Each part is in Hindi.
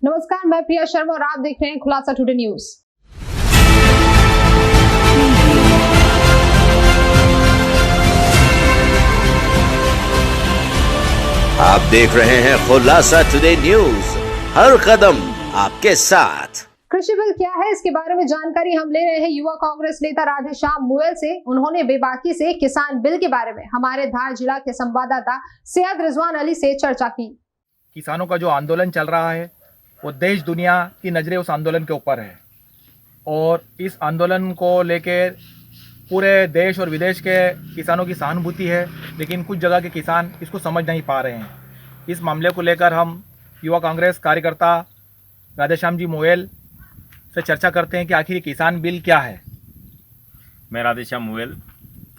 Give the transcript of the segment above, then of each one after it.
नमस्कार, मैं प्रिया शर्मा और आप देख रहे हैं खुलासा टुडे न्यूज। आप देख रहे हैं खुलासा टुडे न्यूज, हर कदम आपके साथ। कृषि बिल क्या है, इसके बारे में जानकारी हम ले रहे हैं युवा कांग्रेस नेता राधेश्याम मुयल से। उन्होंने बेबाकी से किसान बिल के बारे में हमारे धार जिला के संवाददाता सैयद रिजवान अली से चर्चा की। किसानों का जो आंदोलन चल रहा है वो देश दुनिया की नज़रें उस आंदोलन के ऊपर है और इस आंदोलन को लेकर पूरे देश और विदेश के किसानों की सहानुभूति है, लेकिन कुछ जगह के किसान इसको समझ नहीं पा रहे हैं। इस मामले को लेकर हम युवा कांग्रेस कार्यकर्ता राधेश्याम जी मुयल से चर्चा करते हैं कि आखिर ये किसान बिल क्या है। मैं Radheshyam Muyal,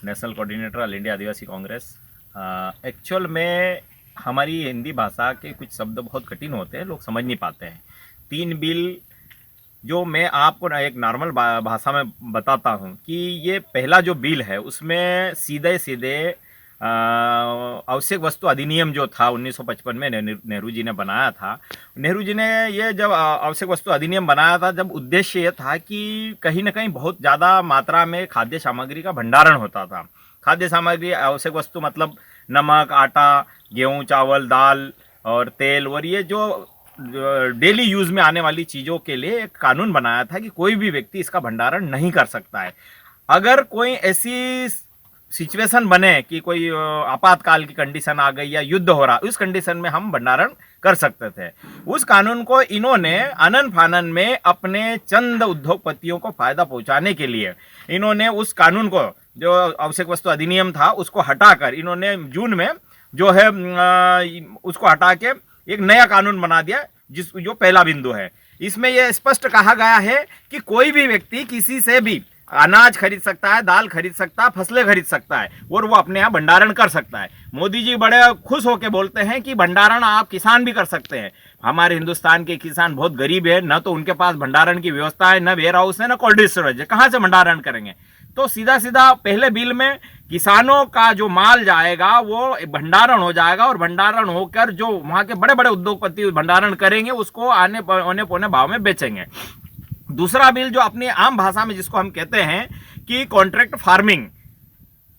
national coordinator All India Adivasi Congress. Actual में हमारी हिंदी भाषा के कुछ शब्द बहुत कठिन होते हैं, लोग समझ नहीं पाते हैं। 3 बिल जो मैं आपको एक नॉर्मल भाषा में बताता हूं कि ये पहला जो बिल है उसमें सीधे सीधे आवश्यक वस्तु अधिनियम जो था 1955 में नेहरू जी ने बनाया था। नेहरू जी ने ये जब आवश्यक वस्तु अधिनियम बनाया था, जब उद्देश्य ये था कि कहीं ना कहीं बहुत ज़्यादा मात्रा में खाद्य सामग्री का भंडारण होता था। खाद्य सामग्री आवश्यक वस्तु मतलब नमक, आटा, गेहूँ, चावल, दाल और तेल, और ये जो डेली यूज़ में आने वाली चीज़ों के लिए एक कानून बनाया था कि कोई भी व्यक्ति इसका भंडारण नहीं कर सकता है। अगर कोई ऐसी सिचुएशन बने कि कोई आपातकाल की कंडीशन आ गई या युद्ध हो रहा, उस कंडीशन में हम भंडारण कर सकते थे। उस कानून को इन्होंने अनन फानन में अपने चंद उद्योगपतियों को फायदा पहुंचाने के लिए इन्होंने उस कानून को, जो आवश्यक वस्तु अधिनियम था, उसको हटाकर इन्होंने जून में जो है उसको हटा के एक नया कानून बना दिया, जो पहला बिंदु है। इसमें यह स्पष्ट कहा गया है कि कोई भी व्यक्ति किसी से भी अनाज खरीद सकता है, दाल खरीद सकता है, फसलें खरीद सकता है और वो अपने यहाँ भंडारण कर सकता है। मोदी जी बड़े खुश होकर बोलते हैं कि भंडारण आप किसान भी कर सकते हैं। हमारे हिंदुस्तान के किसान बहुत गरीब है, न तो उनके पास भंडारण की व्यवस्था है, न वेयर हाउस है, न कोल्ड स्टोरेज है, कहाँ से भंडारण करेंगे। तो सीधा सीधा पहले बिल में किसानों का जो माल जाएगा वो भंडारण हो जाएगा और भंडारण होकर जो वहाँ के बड़े बड़े उद्योगपति भंडारण करेंगे उसको आने पौने भाव में बेचेंगे। दूसरा बिल जो अपनी आम भाषा में जिसको हम कहते हैं कि कॉन्ट्रैक्ट फार्मिंग,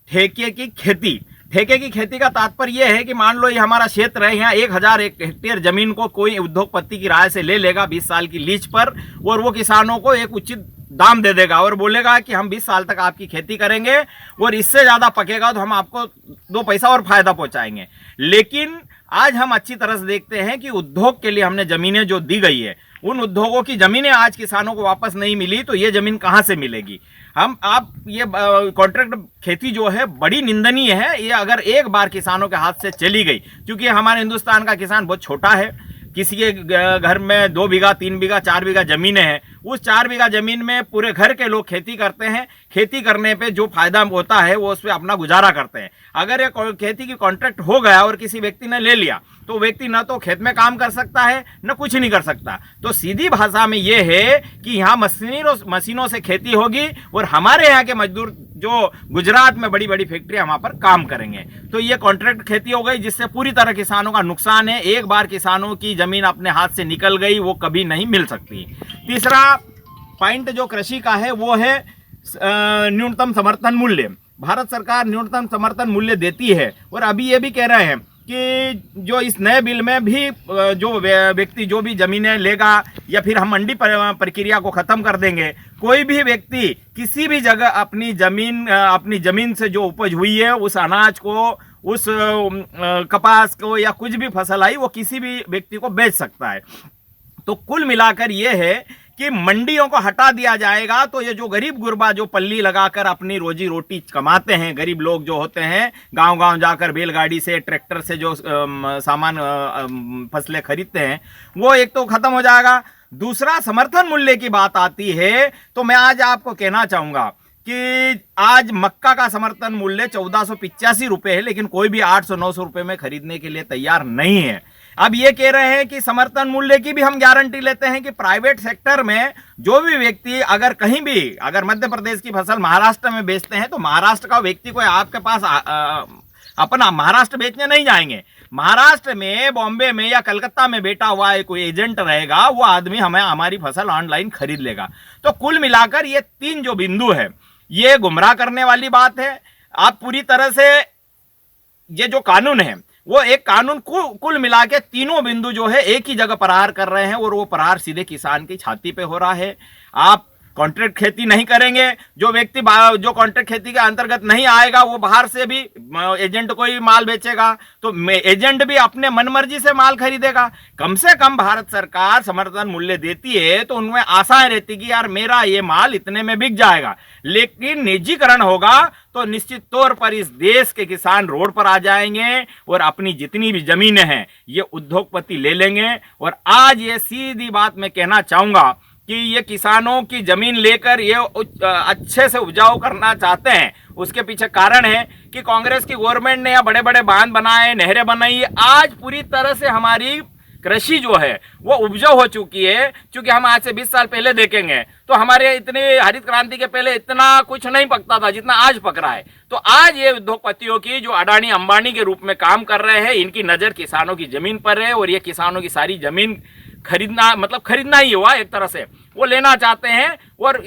ठेके की खेती। ठेके की खेती का तात्पर्य यह है कि मान लो ये हमारा क्षेत्र है, यहाँ 1000 हेक्टेयर जमीन को कोई उद्योगपति की राय से ले लेगा 20 साल की लीज पर, और वो किसानों को एक उचित दाम दे देगा और बोलेगा कि हम 20 साल तक आपकी खेती करेंगे और इससे ज़्यादा पकेगा तो हम आपको 2 पैसा और फायदा पहुंचाएंगे। लेकिन आज हम अच्छी तरह से देखते हैं कि उद्योग के लिए हमने ज़मीनें जो दी गई है, उन उद्योगों की ज़मीनें आज किसानों को वापस नहीं मिली, तो ये ज़मीन कहाँ से मिलेगी। ये कॉन्ट्रैक्ट खेती जो है बड़ी निंदनीय है। ये अगर एक बार किसानों के हाथ से चली गई, क्योंकि हमारे हिंदुस्तान का किसान बहुत छोटा है, किसी के घर में 2 बीघा, 3 बीघा, 4 बीघा जमीनें हैं, उस 4 बीघा जमीन में पूरे घर के लोग खेती करते हैं। खेती करने पे जो फायदा होता है वो उस पर अपना गुजारा करते हैं। अगर ये खेती की कॉन्ट्रैक्ट हो गया और किसी व्यक्ति ने ले लिया तो व्यक्ति न तो खेत में काम कर सकता है न कुछ नहीं कर सकता। तो सीधी भाषा में ये है कि यहाँ मशीनों से खेती होगी और हमारे यहाँ के मजदूर जो गुजरात में बड़ी बड़ी फैक्ट्रियाँ वहाँ पर काम करेंगे। तो ये कॉन्ट्रैक्ट खेती हो गई जिससे पूरी तरह किसानों का नुकसान है। एक बार किसानों की जमीन अपने हाथ से निकल गई वो कभी नहीं मिल सकती। तीसरा पॉइंट जो कृषि का है वो है न्यूनतम समर्थन मूल्य। भारत सरकार न्यूनतम समर्थन मूल्य देती है और अभी ये भी कह रहे हैं कि जो इस नए बिल में भी जो व्यक्ति जो भी जमीनें लेगा या फिर हम मंडी प्रक्रिया को खत्म कर देंगे, कोई भी व्यक्ति किसी भी जगह अपनी जमीन से जो उपज हुई है उस अनाज को, उस कपास को या कुछ भी फसल आई वो किसी भी व्यक्ति को बेच सकता है। तो कुल मिलाकर ये है कि मंडियों को हटा दिया जाएगा तो ये जो गरीब गुरबा जो पल्ली लगाकर अपनी रोजी रोटी कमाते हैं, गरीब लोग जो होते हैं गांव-गांव जाकर बैलगाड़ी से, ट्रैक्टर से जो सामान फसलें खरीदते हैं, वो एक तो खत्म हो जाएगा। दूसरा समर्थन मूल्य की बात आती है तो मैं आज आपको कहना चाहूंगा कि आज मक्का का समर्थन मूल्य 1485 रुपये है, लेकिन कोई भी 800-900 रुपये में खरीदने के लिए तैयार नहीं है। अब ये कह रहे हैं कि समर्थन मूल्य की भी हम गारंटी लेते हैं कि प्राइवेट सेक्टर में जो भी व्यक्ति अगर कहीं भी अगर मध्य प्रदेश की फसल महाराष्ट्र में बेचते हैं तो महाराष्ट्र का व्यक्ति कोई आपके पास अपना महाराष्ट्र बेचने नहीं जाएंगे। महाराष्ट्र में, बॉम्बे में या कलकत्ता में बैठा हुआ है कोई एजेंट रहेगा, वो आदमी हमें हमारी फसल ऑनलाइन खरीद लेगा। तो कुल मिलाकर ये 3 जो बिंदु है ये गुमराह करने वाली बात है। आप पूरी तरह से ये जो कानून है वो एक कानून कुल मिला के तीनों बिंदु जो है एक ही जगह प्रहार कर रहे हैं और वो प्रहार सीधे किसान की छाती पे हो रहा है। आप कॉन्ट्रैक्ट खेती नहीं करेंगे, जो व्यक्ति जो कॉन्ट्रैक्ट खेती के अंतर्गत नहीं आएगा वो बाहर से भी एजेंट को ही माल बेचेगा, तो एजेंट भी अपने मनमर्जी से माल खरीदेगा। कम से कम भारत सरकार समर्थन मूल्य देती है तो उनमें आशाएं रहती कि यार मेरा ये माल इतने में बिक जाएगा। लेकिन निजीकरण होगा तो निश्चित तौर पर इस देश के किसान रोड पर आ जाएंगे और अपनी जितनी भी जमीनें हैं ये उद्योगपति ले लेंगे। और आज ये सीधी बात मैं कहना चाहूंगा कि ये किसानों की जमीन लेकर ये अच्छे से उपजाऊ करना चाहते हैं, उसके पीछे कारण है कि कांग्रेस की गवर्नमेंट ने यहाँ बड़े बड़े बांध बनाए, नहरें बनाई। आज पूरी तरह से हमारी कृषि जो है वो उपजाऊ हो चुकी है। क्योंकि हम आज से 20 साल पहले देखेंगे तो हमारे इतने हरित क्रांति के पहले इतना कुछ नहीं पकता था जितना आज पक रहा है। तो आज ये उद्योगपतियों की जो अडानी अंबानी के रूप में काम कर रहे हैं, इनकी नजर किसानों की जमीन पर है और ये किसानों की सारी जमीन खरीदना ही हुआ, एक तरह से वो लेना चाहते हैं और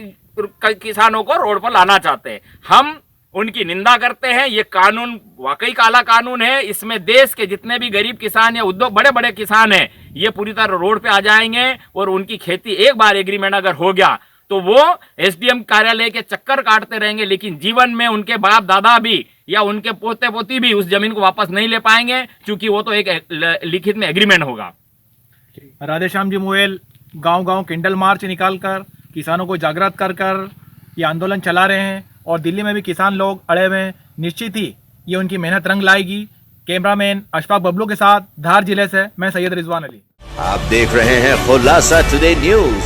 किसानों को रोड पर लाना चाहते हैं। हम उनकी निंदा करते हैं। ये कानून वाकई काला कानून है। इसमें देश के जितने भी गरीब किसान या उद्योग बड़े बड़े किसान हैं ये पूरी तरह रोड पे आ जाएंगे और उनकी खेती एक बार एग्रीमेंट अगर हो गया तो वो एसडीएम कार्यालय के चक्कर काटते रहेंगे, लेकिन जीवन में उनके बाप दादा भी या उनके पोते पोती भी उस जमीन को वापस नहीं ले पाएंगे, क्योंकि वो तो एक लिखित में एग्रीमेंट होगा। राधेश्याम जी मुएल गांव-गांव कैंडल मार्च निकालकर किसानों को जागृत कर ये आंदोलन चला रहे हैं और दिल्ली में भी किसान लोग अड़े हुए हैं। निश्चित ही ये उनकी मेहनत रंग लाएगी। कैमरामैन अशफाक बबलू के साथ धार जिले से मैं सैयद रिजवान अली। आप देख रहे हैं खुलासा टुडे न्यूज,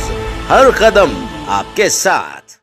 हर कदम आपके साथ।